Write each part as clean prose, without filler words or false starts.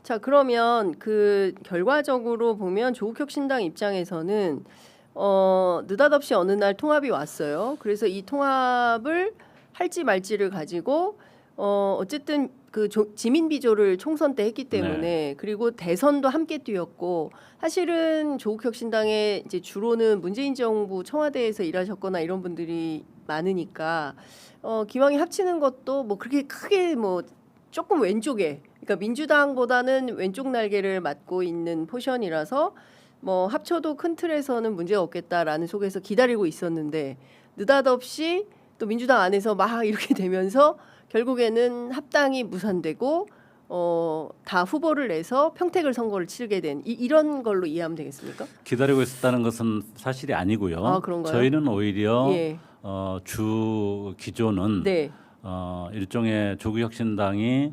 자, 그러면 그 결과적으로 보면 조국혁 신당 입장에서는 느닷없이 어느 날 통합이 왔어요. 그래서 이 통합을 할지 말지를 가지고 어쨌든 그 지민 비조를 총선 때 했기 때문에 그리고 대선도 함께 뛰었고 사실은 조국혁 신당의 이제 주로는 문재인 정부 청와대에서 일하셨거나 이런 분들이 많으니까 기왕에 합치는 것도 뭐 그렇게 크게 뭐 조금 왼쪽에 그러니까 민주당보다는 왼쪽 날개를 맡고 있는 포션이라서 뭐 합쳐도 큰 틀에서는 문제가 없겠다라는 속에서 기다리고 있었는데 느닷없이 또 민주당 안에서 막 이렇게 되면서 결국에는 합당이 무산되고 다 후보를 내서 평택을 선거를 치르게 된 이런 걸로 이해하면 되겠습니까? 기다리고 있었다는 것은 사실이 아니고요. 아, 그런가요? 저희는 오히려 예. 주 기조는 네. 일종의 조국혁신당이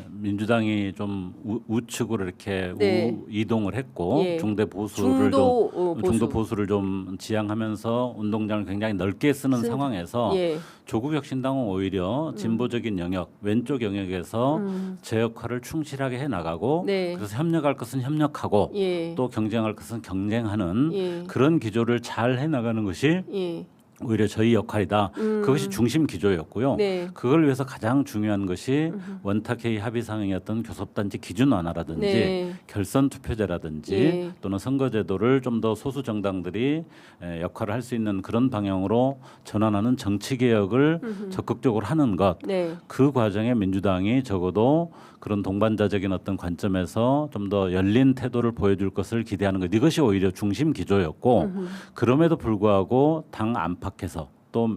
민주당이 좀 우측으로 이렇게 네. 이동을 했고 예. 중도 보수를 보수. 좀 지향하면서 운동장을 굉장히 넓게 쓰는 상황에서 예. 조국혁신당은 오히려 진보적인 영역, 왼쪽 영역에서 제 역할을 충실하게 해 나가고 네. 그래서 협력할 것은 협력하고 예. 또 경쟁할 것은 경쟁하는 예. 그런 기조를 잘 해 나가는 것이 예. 오히려 저희 역할이다. 그것이 중심 기조였고요. 네. 그걸 위해서 가장 중요한 것이 원탁회의 합의사항이었던 교섭단지 기준 완화라든지 네. 결선 투표제라든지 예. 또는 선거제도를 좀 더 소수 정당들이 역할을 할 수 있는 그런 방향으로 전환하는 정치 개혁을 적극적으로 하는 것. 네. 그 과정에 민주당이 적어도 그런 동반자적인 어떤 관점에서 좀 더 열린 태도를 보여줄 것을 기대하는 것. 이것이 오히려 중심 기조였고 그럼에도 불구하고 당 안팎에서 또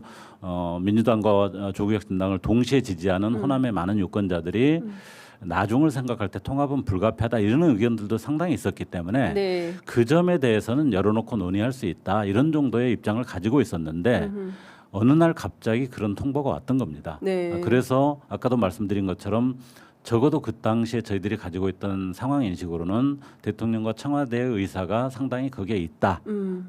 민주당과 조국혁신당을 동시에 지지하는 호남의 많은 유권자들이 나중을 생각할 때 통합은 불가피하다 이런 의견들도 상당히 있었기 때문에 네. 그 점에 대해서는 열어놓고 논의할 수 있다 이런 정도의 입장을 가지고 있었는데 어느 날 갑자기 그런 통보가 왔던 겁니다. 네. 그래서 아까도 말씀드린 것처럼 적어도 그 당시에 저희들이 가지고 있던 상황 인식으로는 대통령과 청와대의 의사가 상당히 거기에 있다.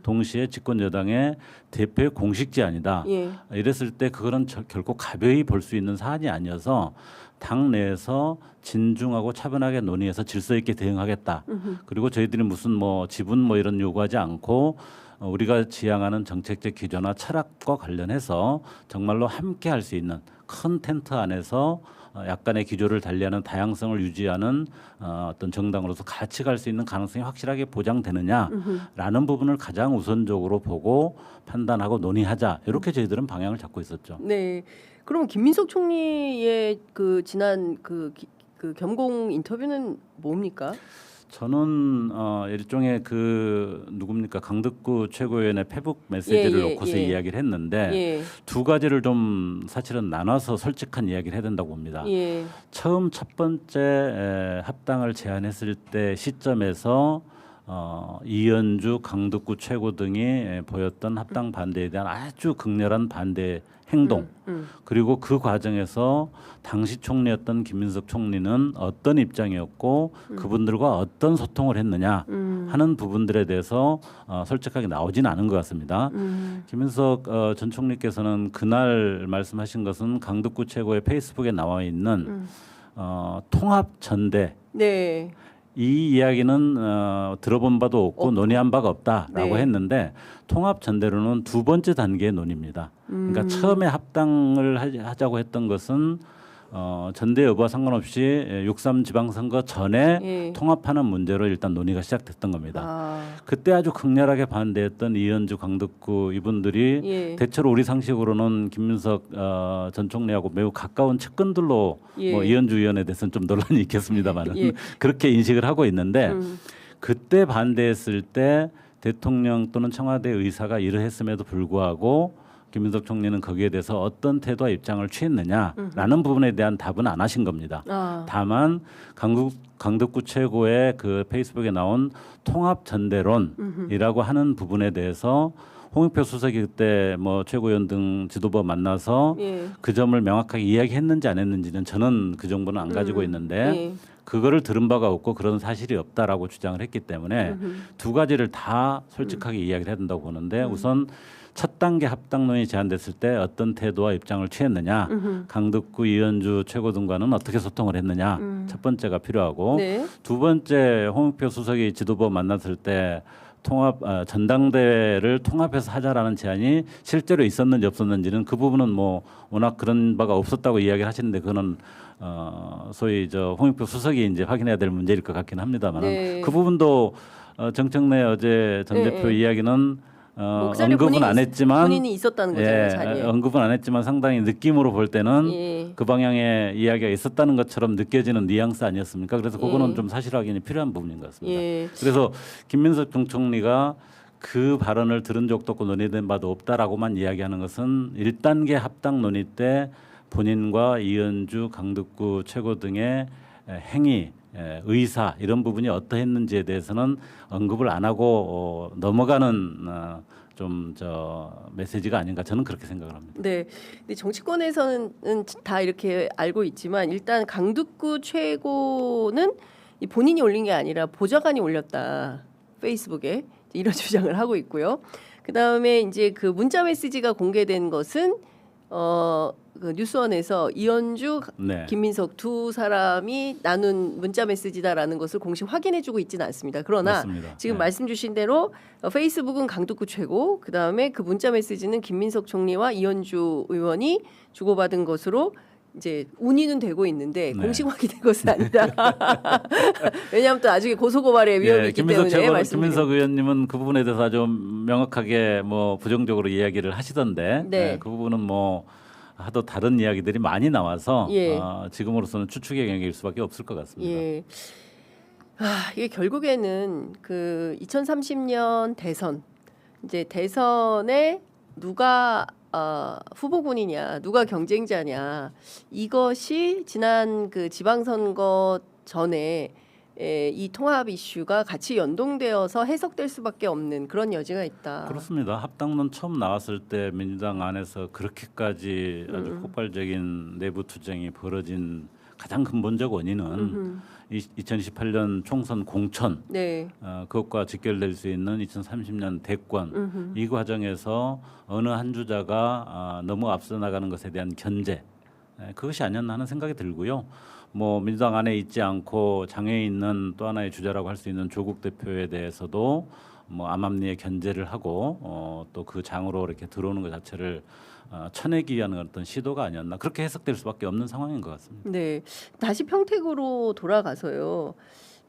동시에 집권 여당의 대표의 공식 제안이다. 예. 이랬을 때 그거는 결코 가벼이 볼 수 있는 사안이 아니어서 당 내에서 진중하고 차분하게 논의해서 질서 있게 대응하겠다. 그리고 저희들이 무슨 뭐 지분 뭐 이런 요구하지 않고 우리가 지향하는 정책적 기조나 철학과 관련해서 정말로 함께 할 수 있는 큰 텐트 안에서 약간의 기조를 달리하는 다양성을 유지하는 어떤 정당으로서 같이 갈 수 있는 가능성이 확실하게 보장되느냐라는 부분을 가장 우선적으로 보고 판단하고 논의하자 이렇게 저희들은 방향을 잡고 있었죠. 네. 그럼 김민석 총리의 그 지난 그 겸공 인터뷰는 뭡니까? 저는 일종의 그 누굽니까 강덕구 최고위원의 페북 메시지를 놓고서 이야기를 했는데 두 가지를 좀 사실은 나눠서 솔직한 이야기를 해야 된다고 봅니다. 처음 첫 번째 합당을 제안했을 때 시점에서 이현주, 강덕구 최고 등이 보였던 합당 반대에 대한 아주 극렬한 반대 행동 그리고 그 과정에서 당시 총리였던 김민석 총리는 어떤 입장이었고 그분들과 어떤 소통을 했느냐 하는 부분들에 대해서 솔직하게 나오진 않은 것 같습니다. 김민석 전 총리께서는 그날 말씀하신 것은 강덕구 최고의 페이스북에 나와 있는 통합 전대 네. 이 이야기는 들어본 바도 없고 논의한 바가 없다라고 네. 했는데 통합 전대로는 두 번째 단계의 논의입니다. 그러니까 처음에 합당을 하자고 했던 것은 전대 여부와 상관없이 6.3 지방선거 전에 통합하는 문제로 일단 논의가 시작됐던 겁니다. 그때 아주 극렬하게 반대했던 이현주, 강덕구 이분들이 대체로 우리 상식으로는 김민석 전 총리하고 매우 가까운 측근들로 뭐 이현주 의원에 대해서는 좀 논란이 있겠습니다만은 그렇게 인식을 하고 있는데 그때 반대했을 때 대통령 또는 청와대 의사가 이러했음에도 불구하고 김민석 총리는 거기에 대해서 어떤 태도와 입장을 취했느냐라는 부분에 대한 답은 안 하신 겁니다. 다만 강덕구 최고의 그 페이스북에 나온 통합 전대론이라고 하는 부분에 대해서 홍익표 수석이 그때 뭐 최고위원 등 지도부 만나서 그 점을 명확하게 이야기했는지 안 했는지는 저는 그 정보는 안 가지고 있는데 그거를 들은 바가 없고 그런 사실이 없다라고 주장을 했기 때문에 두 가지를 다 솔직하게 이야기를 해야 된다고 보는데 우선 첫 단계 합당론이 제안됐을 때 어떤 태도와 입장을 취했느냐, 강덕구, 이현주 최고 등과는 어떻게 소통을 했느냐, 첫 번째가 필요하고 네. 두 번째 홍익표 수석이 지도부 만났을 때 전당대회를 통합해서 하자라는 제안이 실제로 있었는지 없었는지는 그 부분은 뭐 워낙 그런 바가 없었다고 이야기를 하시는데 그거는 소위 저 홍익표 수석이 이제 확인해야 될 문제일 것 같긴 합니다만 네. 그 부분도 정청래 어제 전 네, 대표 네. 이야기는 뭐 그 자리에 언급은 안 했지만 본인이 있었다는 거잖아요. 자리에. 언급은 안 했지만 상당히 느낌으로 볼 때는 예. 그 방향의 이야기가 있었다는 것처럼 느껴지는 뉘앙스 아니었습니까? 그래서 그거는 예. 좀 사실 확인이 필요한 부분인 것 같습니다. 예. 그래서 김민석 정총리가 그 발언을 들은 적도 없고 논의된 바도 없다라고만 이야기하는 것은 1단계 합당 논의 때 본인과 이현주, 강덕구 최고 등의 행위, 의사 이런 부분이 어떠했는지에 대해서는 언급을 안 하고 넘어가는 좀 메시지가 아닌가 저는 그렇게 생각을 합니다. 네. 근데 정치권에서는 다 이렇게 알고 있지만 일단 강덕구 최고는 이 본인이 올린 게 아니라 보좌관이 올렸다. 페이스북에 이런 주장을 하고 있고요. 그다음에 이제 그 문자 메시지가 공개된 것은 그 뉴스원에서 이현주, 네. 김민석 두 사람이 나눈 문자 메시지다라는 것을 공식 확인해주고 있지는 않습니다. 그러나 맞습니다. 지금 네. 말씀 주신 대로 페이스북은 강덕구 최고, 그 다음에 그 문자 메시지는 김민석 총리와 이현주 의원이 주고받은 것으로 이제 운이는 되고 있는데 네. 공식 확인된 것은 아니다. 왜냐하면 또 나중에 고소고발의 위험이 있기 때문에 말씀드립니다. 김민석 의원님은 그 부분에 대해서 아주 명확하게 뭐 부정적으로 이야기를 하시던데 네. 그 부분은 뭐 하도 다른 이야기들이 많이 나와서 예. 지금으로서는 추측의 영역일 수밖에 없을 것 같습니다. 예. 이게 결국에는 그 2030년 대선 이제 대선에 누가 후보군이냐, 누가 경쟁자냐 이것이 지난 그 지방선거 전에 이 통합 이슈가 같이 연동되어서 해석될 수밖에 없는 그런 여지가 있다. 그렇습니다. 합당론 처음 나왔을 때 민주당 안에서 그렇게까지 아주 폭발적인 내부 투쟁이 벌어진 가장 근본적 원인은 2028년 총선 공천 네. 그것과 직결될 수 있는 2030년 대권 이 과정에서 어느 한 주자가 너무 앞서 나가는 것에 대한 견제 그것이 아니었나 하는 생각이 들고요. 뭐 민주당 안에 있지 않고 장외에 있는 또 하나의 주자라고 할 수 있는 조국 대표에 대해서도 뭐 암암리에 견제를 하고 또 그 장으로 이렇게 들어오는 것 자체를 쳐내기 위한 어떤 시도가 아니었나 그렇게 해석될 수밖에 없는 상황인 것 같습니다. 네. 다시 평택으로 돌아가서요.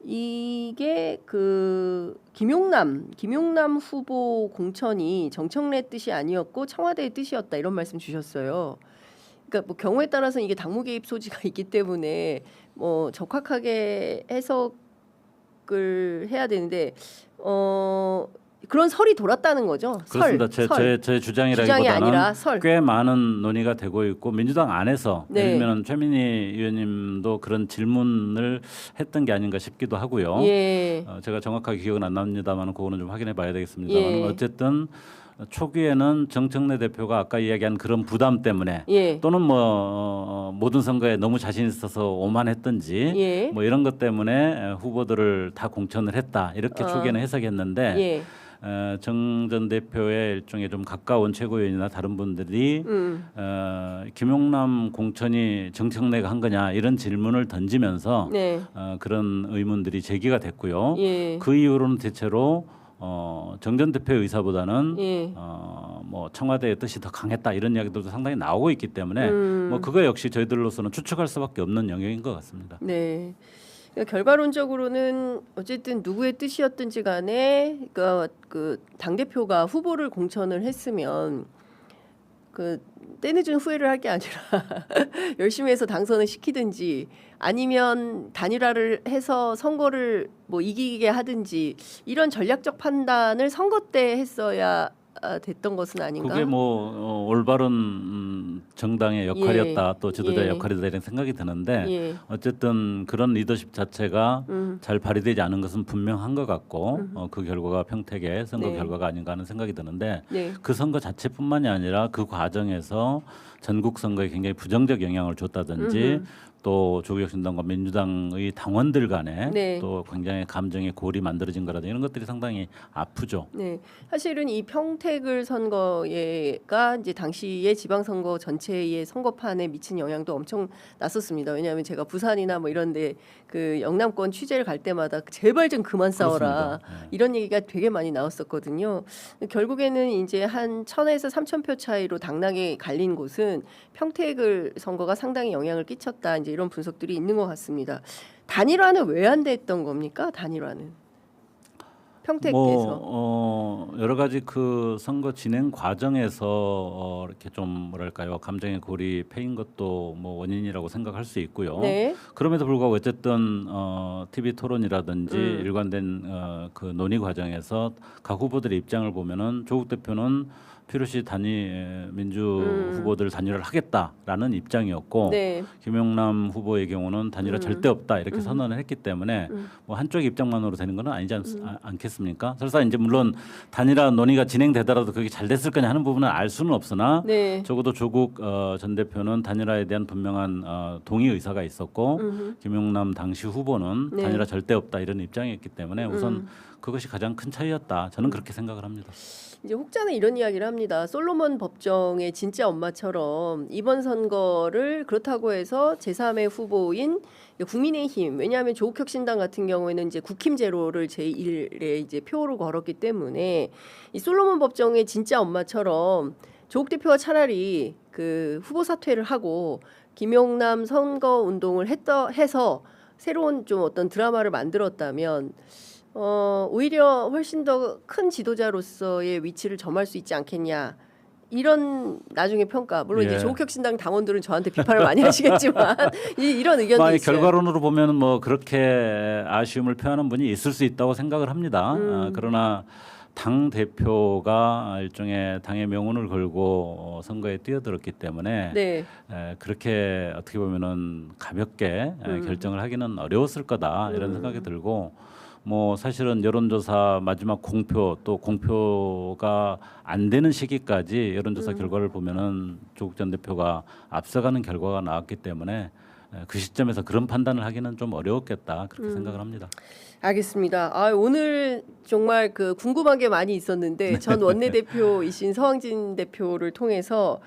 이게 그 김용남 후보 공천이 정청래 뜻이 아니었고 청와대의 뜻이었다 이런 말씀 주셨어요. 그러니까 뭐 경우에 따라서는 이게 당무 개입 소지가 있기 때문에 뭐 적확하게 해석을 해야 되는데 그런 설이 돌았다는 거죠. 그렇습니다. 설. 제 주장이 주장이라기보다는 아니라 설. 꽤 많은 논의가 되고 있고 민주당 안에서 네. 예를 들면 최민희 의원님도 그런 질문을 했던 게 아닌가 싶기도 하고요. 예. 제가 정확하게 기억은 안 납니다만 그거는 좀 확인해 봐야 되겠습니다만 예. 어쨌든 초기에는 정청래 대표가 아까 이야기한 그런 부담 때문에 예. 또는 뭐 모든 선거에 너무 자신 있어서 오만했던지 예. 뭐 이런 것 때문에 후보들을 다 공천을 했다 이렇게 초기에는 해석했는데 예. 정 전 대표의 일종의 좀 가까운 최고위원이나 다른 분들이 김용남 공천이 정청래가 한 거냐 이런 질문을 던지면서 네. 그런 의문들이 제기가 됐고요. 예. 그 이후로는 대체로 정 전 대표의 의사보다는 예. 뭐 청와대의 뜻이 더 강했다 이런 이야기들도 상당히 나오고 있기 때문에 뭐 그거 역시 저희들로서는 추측할 수밖에 없는 영역인 것 같습니다. 네. 그러니까 결과론적으로는 어쨌든 누구의 뜻이었든지 간에 그러니까 그 당 대표가 후보를 공천을 했으면 그 때늦은 후회를 할 게 아니라 열심히 해서 당선을 시키든지 아니면 단일화를 해서 선거를 뭐 이기게 하든지 이런 전략적 판단을 선거 때 했어야 됐던 것은 아닌가? 그게 뭐 올바른 정당의 역할이었다 또 지도자의 예. 역할이다 이런 생각이 드는데 예. 어쨌든 그런 리더십 자체가 잘 발휘되지 않은 것은 분명한 것 같고 그 결과가 평택의 선거 네. 결과가 아닌가 하는 생각이 드는데 네. 그 선거 자체뿐만이 아니라 그 과정에서 전국 선거에 굉장히 부정적 영향을 줬다든지 또 조국혁신당과 민주당의 당원들 간에 네. 또 굉장히 감정의 골이 만들어진 거라든지 이런 것들이 상당히 아프죠. 네, 사실은 이 평택을 선거가 이제 당시의 지방선거 전체의 선거판에 미친 영향도 엄청 났었습니다. 왜냐하면 제가 부산이나 뭐 이런데 그 영남권 취재를 갈 때마다 제발 좀 그만 싸워라 그렇습니다. 네. 이런 얘기가 되게 많이 나왔었거든요. 결국에는 이제 한 1,000에서 3,000표 차이로 당락에 갈린 곳은 평택을 선거가 상당히 영향을 끼쳤다. 이제 이런 분석들이 있는 것 같습니다. 단일화는 왜 안 됐던 겁니까? 단일화는 평택에서. 여러 가지 그 선거 진행 과정에서 이렇게 좀 뭐랄까요 감정의 골이 패인 것도 뭐 원인이라고 생각할 수 있고요. 네. 그럼에도 불구하고 어쨌든 TV 토론이라든지 일관된 그 논의 과정에서 각 후보들의 입장을 보면은 조국 대표는 필요시 민주 후보들 단일화를 하겠다라는 입장이었고 네. 김용남 후보의 경우는 단일화 절대 없다 이렇게 선언을 했기 때문에 뭐 한쪽 입장만으로 되는 건 아니지 않겠습니까? 설사 이제 물론 단일화 논의가 진행되더라도 그게 잘 됐을 거냐 하는 부분은 알 수는 없으나 네. 적어도 조국 전 대표는 단일화에 대한 분명한 동의 의사가 있었고 김용남 당시 후보는 네. 단일화 절대 없다 이런 입장이었기 때문에 우선 그것이 가장 큰 차이였다. 저는 그렇게 생각을 합니다. 이제 혹자는 이런 이야기를 합니다. 솔로몬 법정의 진짜 엄마처럼 이번 선거를 그렇다고 해서 제3의 후보인 국민의힘, 왜냐하면 조국혁신당 같은 경우에는 이제 국힘 제로를 제1에 이제 표로 걸었기 때문에 이 솔로몬 법정의 진짜 엄마처럼 조국 대표가 차라리 그 후보 사퇴를 하고 김용남 선거 운동을 해서 새로운 좀 어떤 드라마를 만들었다면 오히려 훨씬 더 큰 지도자로서의 위치를 점할 수 있지 않겠냐. 이런 나중에 평가. 물론 이제 조국혁신당 당원들은 저한테 비판을 많이 하시겠지만 이런 의견도 있어요. 결과론으로 보면 뭐 그렇게 아쉬움을 표하는 분이 있을 수 있다고 생각을 합니다. 그러나 당 대표가 일종의 당의 명운을 걸고 선거에 뛰어들었기 때문에 네. 그렇게 어떻게 보면은 가볍게 결정을 하기는 어려웠을 거다 이런 생각이 들고. 뭐 사실은 여론조사 마지막 공표 또 공표가 안 되는 시기까지 여론조사 결과를 보면은 조국 전 대표가 앞서가는 결과가 나왔기 때문에 그 시점에서 그런 판단을 하기는 좀 어려웠겠다 그렇게 생각을 합니다. 알겠습니다. 오늘 정말 그 궁금한 게 많이 있었는데 전 원내대표이신 서왕진 대표를 통해서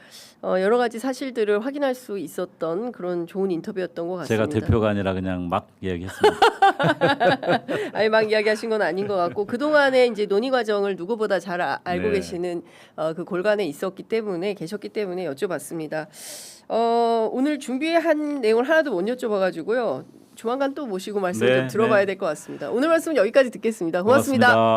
여러 가지 사실들을 확인할 수 있었던 그런 좋은 인터뷰였던 것 같습니다. 제가 대표가 아니라 그냥 막 이야기했습니다. 아니 막 이야기하신 건 아닌 것 같고 그 동안에 이제 논의 과정을 누구보다 잘 알고 네. 계시는 그 골간에 계셨기 때문에 여쭤봤습니다. 오늘 준비한 내용을 하나도 못 여쭤봐가지고요. 조만간 또 모시고 말씀 좀 들어봐야 될 것 같습니다. 오늘 말씀은 여기까지 듣겠습니다. 고맙습니다.